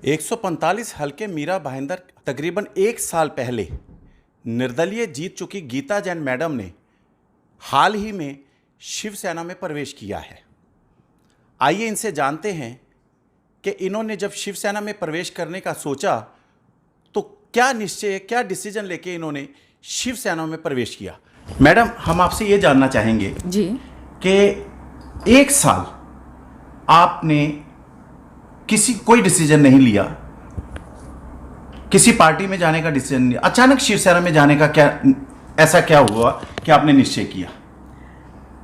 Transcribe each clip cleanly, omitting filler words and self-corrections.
145 हल्के मीरा भाईंदर तकरीबन एक साल पहले निर्दलीय जीत चुकी गीता जैन मैडम ने हाल ही में शिवसेना में प्रवेश किया है। आइए इनसे जानते हैं कि इन्होंने जब शिवसेना में प्रवेश करने का सोचा तो क्या निश्चय, क्या डिसीजन लेके इन्होंने शिवसेना में प्रवेश किया। मैडम, हम आपसे ये जानना चाहेंगे जी कि एक साल आपने कोई डिसीजन नहीं लिया, किसी पार्टी में जाने का डिसीजन नहीं, अचानक शिवसेना में जाने का ऐसा क्या हुआ कि आपने निश्चय किया?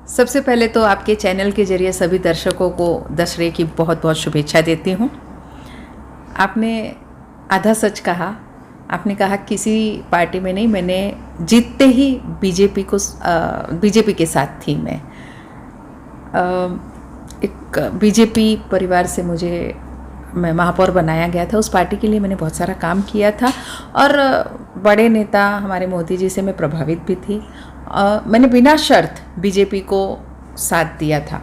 सबसे पहले तो आपके चैनल के जरिए सभी दर्शकों को दशहरे की बहुत बहुत शुभेच्छा देती हूँ। आपने आधा सच कहा। आपने कहा किसी पार्टी में नहीं, मैंने जीतते ही बीजेपी के साथ थी। मैं एक बीजेपी परिवार से मैं महापौर बनाया गया था। उस पार्टी के लिए मैंने बहुत सारा काम किया था और बड़े नेता हमारे मोदी जी से मैं प्रभावित भी थी। मैंने बिना शर्त बीजेपी को साथ दिया था,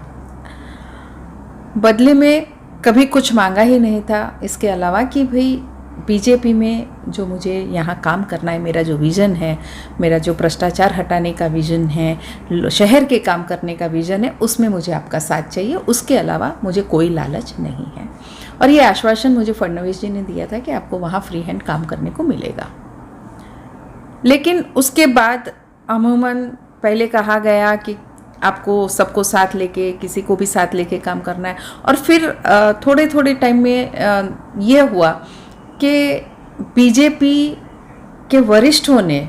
बदले में कभी कुछ मांगा ही नहीं था। इसके अलावा कि भाई बीजेपी में जो मुझे यहाँ काम करना है, मेरा जो विज़न है, मेरा जो भ्रष्टाचार हटाने का विज़न है, शहर के काम करने का विज़न है, उसमें मुझे आपका साथ चाहिए। उसके अलावा मुझे कोई लालच नहीं है। और ये आश्वासन मुझे फडणवीस जी ने दिया था कि आपको वहाँ फ्री हैंड काम करने को मिलेगा। लेकिन उसके बाद अमूमन पहले कहा गया कि आपको सबको साथ लेके, किसी को भी साथ लेके काम करना है। और फिर थोड़े थोड़े टाइम में ये हुआ कि बीजेपी के वरिष्ठों ने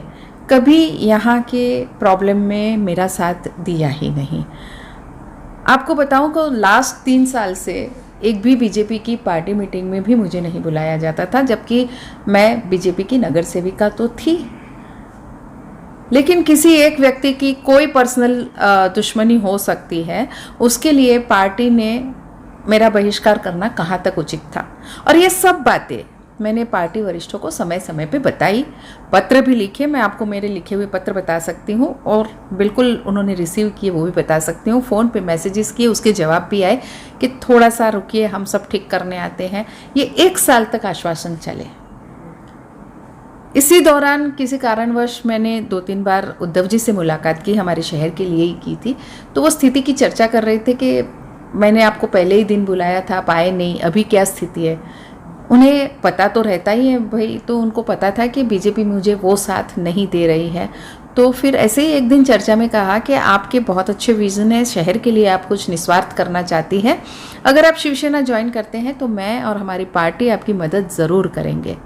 कभी यहाँ के प्रॉब्लम में मेरा साथ दिया ही नहीं। आपको बताऊँ कि लास्ट 3 साल से एक भी बीजेपी की पार्टी मीटिंग में भी मुझे नहीं बुलाया जाता था, जबकि मैं बीजेपी की नगर सेविका तो थी। लेकिन किसी एक व्यक्ति की कोई पर्सनल दुश्मनी हो सकती है, उसके लिए पार्टी ने मेरा बहिष्कार करना कहाँ तक उचित था। और ये सब बातें मैंने पार्टी वरिष्ठों को समय समय पे बताई, पत्र भी लिखे। मैं आपको मेरे लिखे हुए पत्र बता सकती हूँ और बिल्कुल उन्होंने रिसीव किए वो भी बता सकती हूँ। फ़ोन पे मैसेजेस किए, उसके जवाब भी आए कि थोड़ा सा रुकिए, हम सब ठीक करने आते हैं। ये 1 साल तक आश्वासन चले। इसी दौरान किसी कारणवश मैंने 2-3 बार उद्धव जी से मुलाकात की, हमारे शहर के लिए ही की थी। तो वो स्थिति की चर्चा कर रहे थे कि मैंने आपको पहले ही दिन बुलाया था, आप आए नहीं, अभी क्या स्थिति है। उन्हें पता तो रहता ही है भाई, तो उनको पता था कि बीजेपी मुझे वो साथ नहीं दे रही है। तो फिर ऐसे ही एक दिन चर्चा में कहा कि आपके बहुत अच्छे विज़न है, शहर के लिए आप कुछ निस्वार्थ करना चाहती हैं, अगर आप शिवसेना ज्वाइन करते हैं तो मैं और हमारी पार्टी आपकी मदद ज़रूर करेंगे।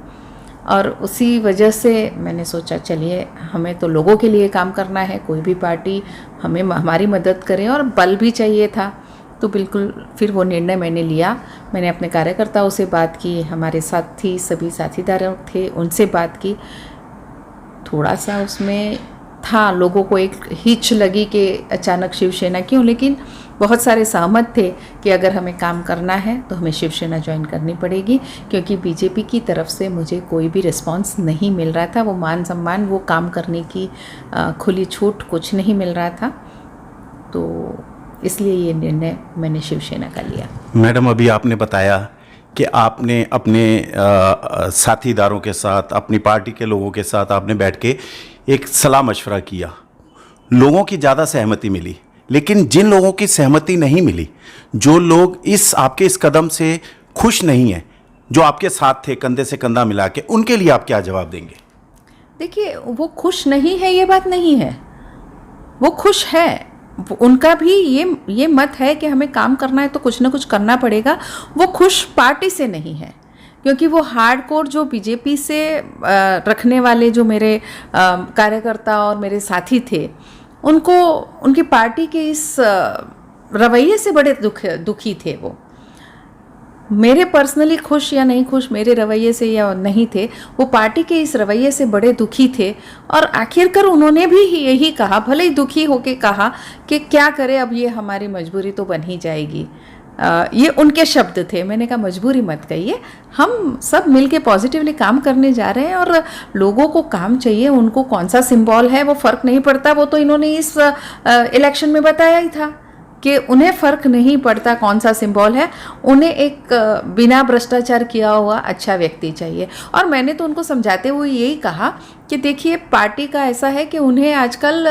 और उसी वजह से मैंने सोचा चलिए, हमें तो लोगों के लिए काम करना है, कोई भी पार्टी हमारी मदद करे, और बल भी चाहिए था। तो बिल्कुल फिर वो निर्णय मैंने लिया। मैंने अपने कार्यकर्ताओं से बात की, हमारे साथी सभी साथीदार थे उनसे बात की। थोड़ा सा उसमें था, लोगों को एक हिच लगी कि अचानक शिवसेना क्यों, लेकिन बहुत सारे सहमत थे कि अगर हमें काम करना है तो हमें शिवसेना ज्वाइन करनी पड़ेगी, क्योंकि बीजेपी की तरफ से मुझे कोई भी रिस्पांस नहीं मिल रहा था। वो मान सम्मान, वो काम करने की खुली छूट कुछ नहीं मिल रहा था। तो इसलिए ये निर्णय मैंने शिवसेना का लिया। मैडम, अभी आपने बताया कि आपने अपने साथीदारों के साथ, अपनी पार्टी के लोगों के साथ आपने बैठ के एक सलाह मशवरा किया, लोगों की ज़्यादा सहमति मिली। लेकिन जिन लोगों की सहमति नहीं मिली, जो लोग आपके इस कदम से खुश नहीं हैं, जो आपके साथ थे कंधे से कंधा मिला के, उनके लिए आप क्या जवाब देंगे? देखिए, वो खुश नहीं है ये बात नहीं है, वो खुश है। उनका भी ये मत है कि हमें काम करना है तो कुछ ना कुछ करना पड़ेगा। वो खुश पार्टी से नहीं है, क्योंकि वो हार्डकोर जो बीजेपी से रखने वाले जो मेरे कार्यकर्ता और मेरे साथी थे, उनको उनकी पार्टी के इस रवैये से बड़े दुखी थे। वो मेरे पर्सनली खुश या नहीं खुश मेरे रवैये से या नहीं थे, वो पार्टी के इस रवैये से बड़े दुखी थे। और आखिरकार उन्होंने भी यही कहा, भले ही दुखी होके कहा कि क्या करें, अब ये हमारी मजबूरी तो बन ही जाएगी। ये उनके शब्द थे। मैंने कहा मजबूरी मत कहिए, हम सब मिलके पॉजिटिवली काम करने जा रहे हैं और लोगों को काम चाहिए। उनको कौन सा सिंबल है वो फ़र्क नहीं पड़ता, वो तो इन्होंने इस इलेक्शन में बताया ही था कि उन्हें फ़र्क नहीं पड़ता कौन सा सिंबल है, उन्हें एक बिना भ्रष्टाचार किया हुआ अच्छा व्यक्ति चाहिए। और मैंने तो उनको समझाते हुए यही कहा कि देखिए पार्टी का ऐसा है कि उन्हें आजकल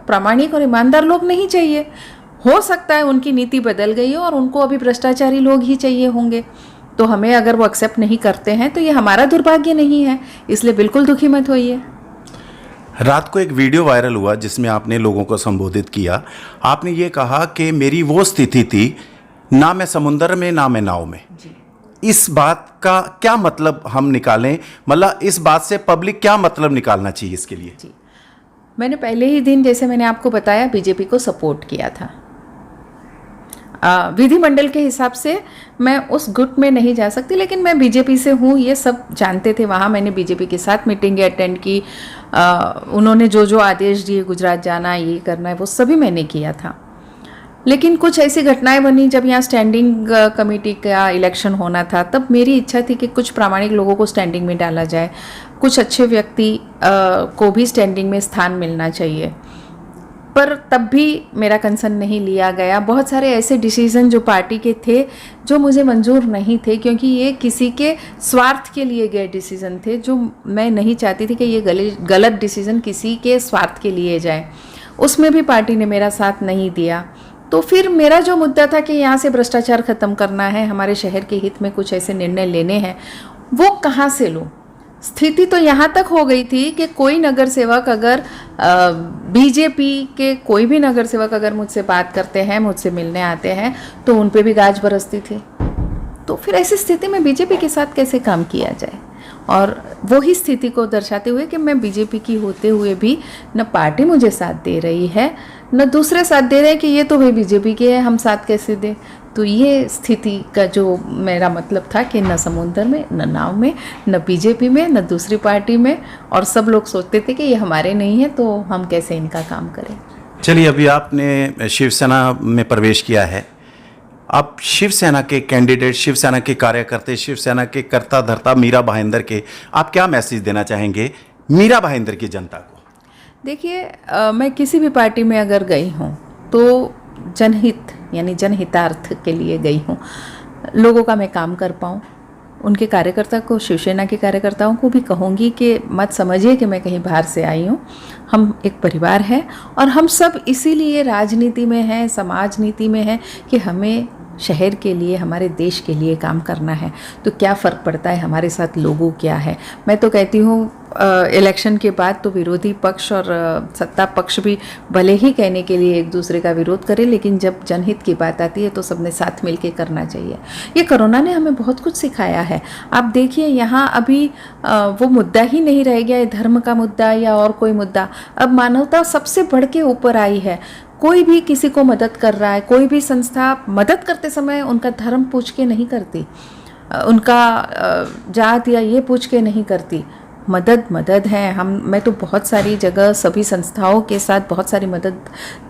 प्रामाणिक और ईमानदार लोग नहीं चाहिए। हो सकता है उनकी नीति बदल गई हो और उनको अभी भ्रष्टाचारी लोग ही चाहिए होंगे। तो हमें अगर वो एक्सेप्ट नहीं करते हैं तो ये हमारा दुर्भाग्य नहीं है, इसलिए बिल्कुल दुखी मत होइए। रात को एक वीडियो वायरल हुआ जिसमें आपने लोगों को संबोधित किया। आपने ये कहा कि मेरी वो स्थिति थी, ना मैं समुंदर में ना मैं नाव में। इस बात का क्या मतलब हम निकालें, मतलब इस बात से पब्लिक क्या मतलब निकालना चाहिए इसके लिए? जी, मैंने पहले ही दिन, जैसे मैंने आपको बताया, बीजेपी को सपोर्ट किया था। विधिमंडल के हिसाब से मैं उस गुट में नहीं जा सकती, लेकिन मैं बीजेपी से हूँ, ये सब जानते थे। वहाँ मैंने बीजेपी के साथ मीटिंग अटेंड की। उन्होंने जो जो आदेश दिए, गुजरात जाना, ये करना है, वो सभी मैंने किया था। लेकिन कुछ ऐसी घटनाएं बनी जब यहाँ स्टैंडिंग कमेटी का इलेक्शन होना था, तब मेरी इच्छा थी कि कुछ प्रामाणिक लोगों को स्टैंडिंग में डाला जाए, कुछ अच्छे व्यक्ति को भी स्टैंडिंग में स्थान मिलना चाहिए। पर तब भी मेरा कंसर्न नहीं लिया गया। बहुत सारे ऐसे डिसीज़न जो पार्टी के थे जो मुझे मंजूर नहीं थे, क्योंकि ये किसी के स्वार्थ के लिए गए डिसीज़न थे, जो मैं नहीं चाहती थी कि ये गलत डिसीज़न किसी के स्वार्थ के लिए जाए। उसमें भी पार्टी ने मेरा साथ नहीं दिया। तो फिर मेरा जो मुद्दा था कि यहाँ से भ्रष्टाचार ख़त्म करना है, हमारे शहर के हित में कुछ ऐसे निर्णय लेने हैं, वो कहाँ से लूँ? स्थिति तो यहाँ तक हो गई थी कि कोई नगर सेवक अगर बीजेपी के कोई भी नगर सेवक अगर मुझसे बात करते हैं, मुझसे मिलने आते हैं, तो उन पे भी गाज बरसती थी। तो फिर ऐसी स्थिति में बीजेपी के साथ कैसे काम किया जाए? और वही स्थिति को दर्शाते हुए कि मैं बीजेपी की होते हुए भी न पार्टी मुझे साथ दे रही है, न दूसरे साथ दे रहे हैं कि ये तो भाई बीजेपी के है, हम साथ कैसे दें। तो ये स्थिति का जो मेरा मतलब था कि न समुंदर में, न नाव में, न बीजेपी में, न दूसरी पार्टी में, और सब लोग सोचते थे कि ये हमारे नहीं है, तो हम कैसे इनका काम करें। चलिए, अभी आपने शिवसेना में प्रवेश किया है। आप शिवसेना के कैंडिडेट, शिवसेना के कार्यकर्ता, शिवसेना के कर्ता धर्ता मीरा भाईंदर के आप क्या मैसेज देना चाहेंगे मीरा भाईंदर की जनता को? देखिए, मैं किसी भी पार्टी में अगर गई हूँ तो जनहित यानी जनहितार्थ के लिए गई हूँ। लोगों का मैं काम कर पाऊँ। उनके कार्यकर्ता को, शिवसेना के कार्यकर्ताओं को भी कहूँगी कि मत समझिए कि मैं कहीं बाहर से आई हूँ। हम एक परिवार है और हम सब इसीलिए राजनीति में हैं, समाज नीति में हैं कि हमें शहर के लिए, हमारे देश के लिए काम करना है। तो क्या फ़र्क पड़ता है हमारे साथ लोगों क्या है? मैं तो कहती हूँ इलेक्शन के बाद तो विरोधी पक्ष और सत्ता पक्ष भी भले ही कहने के लिए एक दूसरे का विरोध करे, लेकिन जब जनहित की बात आती है तो सबने साथ मिलके करना चाहिए। ये कोरोना ने हमें बहुत कुछ सिखाया है। आप देखिए, यहाँ अभी वो मुद्दा ही नहीं रह गया है, धर्म का मुद्दा या और कोई मुद्दा। अब मानवता सबसे बढ़ के ऊपर आई है। कोई भी किसी को मदद कर रहा है, कोई भी संस्था मदद करते समय उनका धर्म पूछ के नहीं करती, उनका जात या ये पूछ के नहीं करती। मदद है। मैं तो बहुत सारी जगह सभी संस्थाओं के साथ बहुत सारी मदद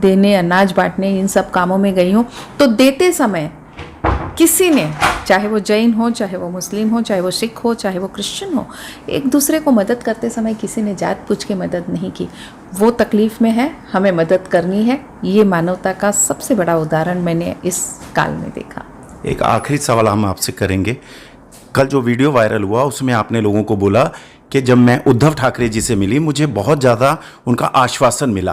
देने, अनाज बांटने, इन सब कामों में गई हूँ। तो देते समय किसी ने, चाहे वो जैन हो, चाहे वो मुस्लिम हो, चाहे वो सिख हो, चाहे वो क्रिश्चियन हो, एक दूसरे को मदद करते समय किसी ने जात पूछ के मदद नहीं की। वो तकलीफ़ में है, हमें मदद करनी है। ये मानवता का सबसे बड़ा उदाहरण मैंने इस काल में देखा। एक आखिरी सवाल हम आपसे करेंगे। कल जो वीडियो वायरल हुआ उसमें आपने लोगों को बोला कि जब मैं उद्धव ठाकरे जी से मिली, मुझे बहुत ज़्यादा उनका आश्वासन मिला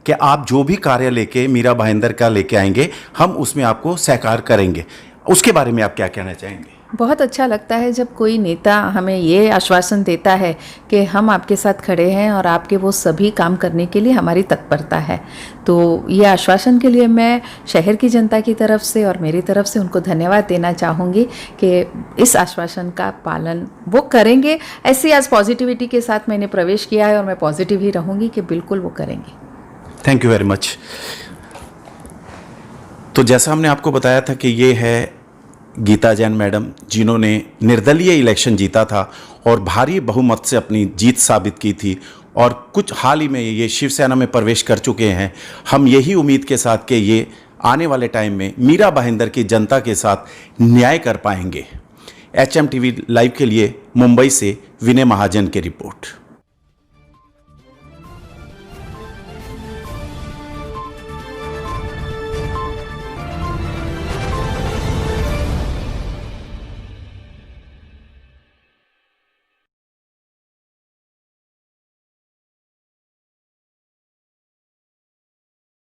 कि आप जो भी कार्य लेके मीरा भाईंदर का लेके आएंगे, हम उसमें आपको सहकार करेंगे। उसके बारे में आप क्या कहना चाहेंगे? बहुत अच्छा लगता है जब कोई नेता हमें ये आश्वासन देता है कि हम आपके साथ खड़े हैं और आपके वो सभी काम करने के लिए हमारी तत्परता है। तो ये आश्वासन के लिए मैं शहर की जनता की तरफ से और मेरी तरफ से उनको धन्यवाद देना चाहूँगी कि इस आश्वासन का पालन वो करेंगे। ऐसी आज पॉजिटिविटी के साथ मैंने प्रवेश किया है और मैं पॉजिटिव ही रहूँगी कि बिल्कुल वो करेंगे। Thank you very much. तो जैसा हमने आपको बताया था कि ये है गीता जैन मैडम, जिन्होंने निर्दलीय इलेक्शन जीता था और भारी बहुमत से अपनी जीत साबित की थी, और कुछ हाल ही में ये शिवसेना में प्रवेश कर चुके हैं। हम यही उम्मीद के साथ कि ये आने वाले टाइम में मीरा भाईंदर की जनता के साथ न्याय कर पाएंगे। HM TV लाइव के लिए मुंबई से विनय महाजन की रिपोर्ट।